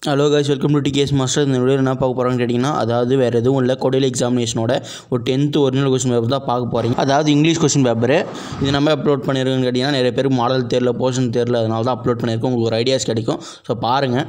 Hello guys, welcome to TKS master. இந்த video என்ன பார்க்க போகிறோன்னு கேட்டிங்கன்னா, அதாவது வேறு எதுவும் இல்லை, கோடையில் எக்ஸாமினேஷனோட ஒரு 10th ஒரிஜினல் கொஸ்டின் பேப்பர் தான் பார்க்க போகிறீங்க. அதாவது இங்கிலீஷ் கொஸ்டின் பேப்பரு. இது நம்ம அப்லோட் பண்ணியிருக்கோன்னு கேட்டிங்கன்னா, நிறைய பேருக்கு மாடல் தெரியல, போர்ஷன் தெரியல, அதனால தான் அப்லோட் பண்ணியிருக்கோம். உங்களுக்கு ஒரு ஐடியாஸ் கிடைக்கும். ஸோ பாருங்கள்.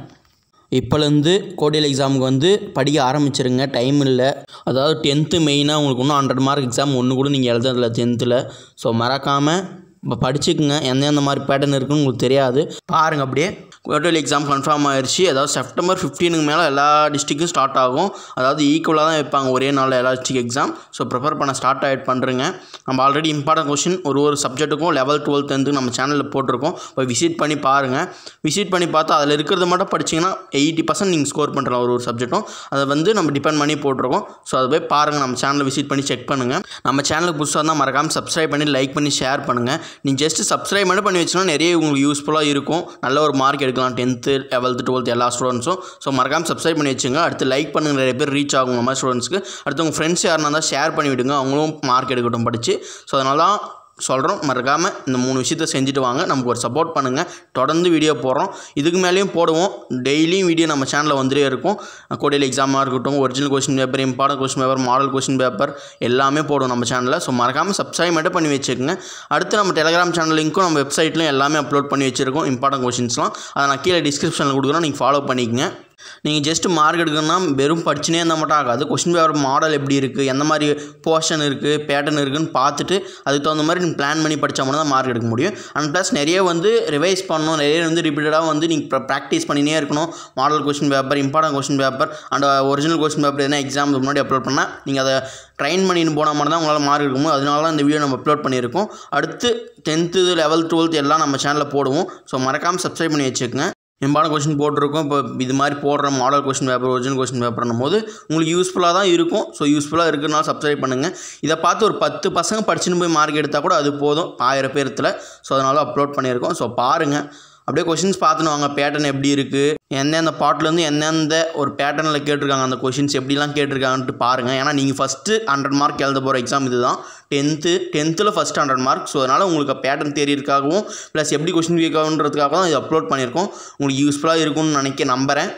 இப்போலேருந்து கோடையில் எக்ஸாமுக்கு வந்து படிக்க ஆரம்பிச்சிருங்க, டைம் இல்லை. அதாவது 10th மெயினாக உங்களுக்கு இன்னும் 100 மார்க் எக்ஸாம் ஒன்று கூட நீங்கள் எழுதுறதில்ல 10th. ஸோ மறக்காமல் இப்போ படிச்சுக்குங்க. எந்தெந்த மாதிரி பேட்டர்ன் இருக்குன்னு உங்களுக்கு தெரியாது, பாருங்கள். அப்படியே குவார்டர்லி எக்ஸாம் கன்ஃபார்ம் ஆயிடுச்சு. அதாவது செப்டம்பர் 15க்கு மேலே எல்லா டிஸ்ட்ரிக்கும் ஸ்டார்ட் ஆகும். அதாவது ஈக்குவலாக தான் வைப்பாங்க ஒரே நாளில் எல்லா டிஸ்ட்ரிக் எக்ஸாம். ஸோ ப்ரிப்பேர் பண்ண ஸ்டார்ட் பண்ணுறேங்க. நம்ம ஆல்ரெடி இம்பார்ட்டன்ட் கொஸ்டின் ஒரு சப்ஜெக்ட்டுக்கும் 11th 12th 10th நம்ம சேனலில் போட்டிருக்கோம். போய் விசிட் பண்ணி பாருங்கள். விசிட் பண்ணி பார்த்தா அதில் இருக்கிறத மட்டும் படிச்சிங்கன்னா 80% நீங்கள் ஸ்கோர் பண்ணுறலாம். ஒரு சப்ஜெக்ட்டும் அதை வந்து நம்ம டிபெண்ட் பண்ணி போட்டிருக்கோம். ஸோ அதை போய் பாருங்கள். நம்ம சேனலை விசிட் பண்ணி செக் பண்ணுங்கள். நம்ம சேனலுக்கு புதுசாக தான் மறக்காமல் சப்ஸ்கிரைப் பண்ணி லைக் பண்ணி ஷேர் பண்ணுங்கள். நீங்கள் ஜஸ்ட் சப்ஸ்கிரைப் மட்டும் பண்ணி வச்சுன்னா நிறைய உங்களுக்கு யூஸ்ஃபுல்லாக இருக்கும். நல்ல ஒரு மார்க் எடுக்கலாம் 10th 11th 12th எல்லா ஸ்டூடெண்ட்ஸும். ஸோ மறக்காமல் சப்ஸ்கிரைப் பண்ணி வச்சுங்க. அடுத்து லைக் பண்ணுங்கள், நிறைய பேர் ரீச் ஆகும் நம்ம ஸ்டூடெண்ட்ஸ்க்கு. அடுத்து உங்கள் ஃப்ரெண்ட்ஸ் யாருன்னா இருந்தால் ஷேர் பண்ணி விடுங்க, அவங்களும் மார்க் எடுக்கட்டும் படித்து. ஸோ அதனால தான் சொல்கிறோம், மறக்காமல் இந்த 3 விஷயத்தை செஞ்சுட்டு வாங்க. நமக்கு ஒரு சப்போர்ட் பண்ணுங்கள். தொடர்ந்து வீடியோ போடுறோம், இதுக்கு மேலேயும் போடுவோம். டெய்லியும் வீடியோ நம்ம சேனலில் வந்துட்டே இருக்கும். கோடையில் எக்ஸாமாக இருக்கட்டும், original question paper, important question paper, model question paper எல்லாமே போடுவோம் நம்ம சேனலில். ஸோ மறக்காமல் சப்ஸ்கிரைப் மட்டும் பண்ணி வச்சுக்கோங்க. அடுத்து நம்ம டெலிகிராம் சேனல் லிங்க்கும் நம்ம வெப்சைட்லையும் எல்லாமே அப்லோட் பண்ணி வச்சுருக்கோம். இம்பார்ட்டன்ட் கொஸ்டின்ஸ்லாம் அதை நான் கீழே டிஸ்கிரிப்ஷனில் கொடுக்குறோம், நீங்கள் ஃபாலோ பண்ணிக்கங்க. நீங்கள் ஜஸ்ட் மார்க் எடுக்கணும்னா வெறும் படிச்சுனே இருந்தால் மட்டும் ஆகாது. கொஸ்டின் பேப்பர் மாடல் எப்படி இருக்குது, எந்த மாதிரி போர்ஷன் இருக்குது, பேட்டர்ன் இருக்குதுன்னு பார்த்துட்டு அதுக்கு தகுந்த மாதிரி நீங்கள் பிளான் பண்ணி படித்தா மட்டும் தான் மார்க் எடுக்க முடியும். அண்ட் ப்ளஸ் நிறைய வந்து ரிவைஸ் பண்ணணும், நிறைய வந்து ரிப்பீட்டடாக வந்து நீங்கள் ப்ராக்டிஸ் பண்ணினே இருக்கணும். Model question paper, important question paper and original question paper எதனா எக்ஸாம் முன்னாடி அப்லோட் பண்ணால் நீங்கள் அதை ட்ரைன் பண்ணிட்டு போனால் மட்டும் தான் உங்களால் மார்க் எடுக்க முடியும். அதனால தான் இந்த வீடியோ நம்ம அப்லோட் பண்ணியிருக்கோம். அடுத்து 10th 11th 12th எல்லாம் நம்ம சேனலில் போடுவோம். ஸோ மறக்காமல் சப்ஸ்கிரைப் பண்ணி வச்சுக்கோங்க. இம்பார்ட்டன்ட் கொஸ்டின் போட்டிருக்கோம். இப்போ இது மாதிரி போடுற model question paper, original question பேப்பர்னும் போது உங்களுக்கு யூஸ்ஃபுல்லாக தான் இருக்கும். ஸோ யூஸ்ஃபுல்லாக இருக்கிறனால சப்ஸ்கிரைப் பண்ணுங்கள். இதை பார்த்து ஒரு 10 பசங்க படிச்சுன்னு போய் மார்க் எடுத்தால் கூட அது போதும் 1000 பேர்த்தில். ஸோ அதனால அப்லோட் பண்ணியிருக்கோம். ஸோ பாருங்கள். அப்படியே கொஷின்ஸ் பார்த்துன்னு வாங்க. பேட்டர்ன் எப்படி இருக்குது, எந்தெந்த பாட்டிலேருந்து எந்தெந்த ஒரு பேட்டர்னில் கேட்டிருக்காங்க, அந்த கொஷின்ஸ் எப்படிலாம் கேட்டிருக்காங்கன்ட்டு பாருங்கள். ஏன்னா நீங்கள் ஃபஸ்ட்டு 100 மார்க் எழுத போகிற எக்ஸாம் இது தான் 10th ஃபஸ்ட்டு 100 மார்க். ஸோ அதனால் உங்களுக்கு பேட்டர்ன் தெரியறதுக்காகவும் ப்ளஸ் எப்படி கொஷின் கேட்காதுன்றதுக்காக தான் இது அப்லோட் பண்ணியிருக்கோம். உங்களுக்கு யூஸ்ஃபுல்லாக இருக்கும்னு நம்புகிறேன்.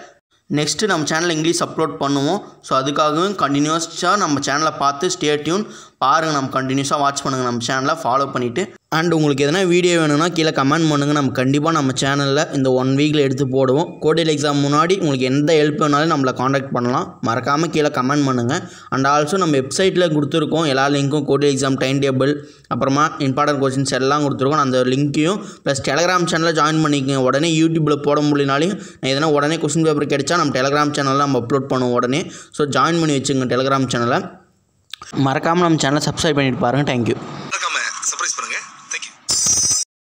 நெக்ஸ்ட்டு நம்ம சேனலில் இங்கிலீஷ் அப்லோட் பண்ணுவோம். ஸோ அதுக்காகவும் கண்டினியூஸாக நம்ம சேனலை பார்த்து ஸ்டே டியூன் பாருங்கள். நம்ம கண்டினியூஸாக வாட்ச் பண்ணுங்கள், நம்ம சேனலை ஃபாலோ பண்ணிவிட்டு. அண்ட் உங்களுக்கு எதனா வீடியோ வேணும்னா கீழே கமெண்ட் பண்ணுங்கள். நம்ம கண்டிப்பாக நம்ம சேனலில் இந்த 1 வீக்கில் எடுத்து போடுவோம். கோடையில் எக்ஸாம் முன்னாடி உங்களுக்கு எந்த ஹெல்ப் வேணாலும் நம்மளை காண்டாக்ட் பண்ணலாம். மறக்காமல் கீழே கமெண்ட் பண்ணுங்கள். அண்ட் ஆல்சோ நம்ம வெப்சைட்டில் கொடுத்துருக்கோம் எல்லா லிங்க்கும். கோடையில் எக்ஸாம் டைம் டேபிள், அப்புறமா இம்பார்ட்டன்ட் கொஸ்டின்ஸ் எல்லாம் கொடுத்துருக்கோம். அந்த லிங்க்கையும் ப்ளஸ் டெலிகிராம் சேனலில் ஜாயின் பண்ணிக்கோங்க. உடனே யூடியூப்பில் போட முடியலனாலையும் நான் எதனா உடனே கொஸ்டின் பேப்பர் கிடைச்சா நம்ம டெலிகிராம் சேனலில் நம்ம அப்லோட் பண்ணுவோம் உடனே. ஸோ ஜாயின் பண்ணி வச்சுங்க டெலிகிராம் சேனலை. மறக்காமல் நம்ம சேனலை சப்ஸ்கிரைப் பண்ணிட்டு பாருங்கள். தேங்க்யூ.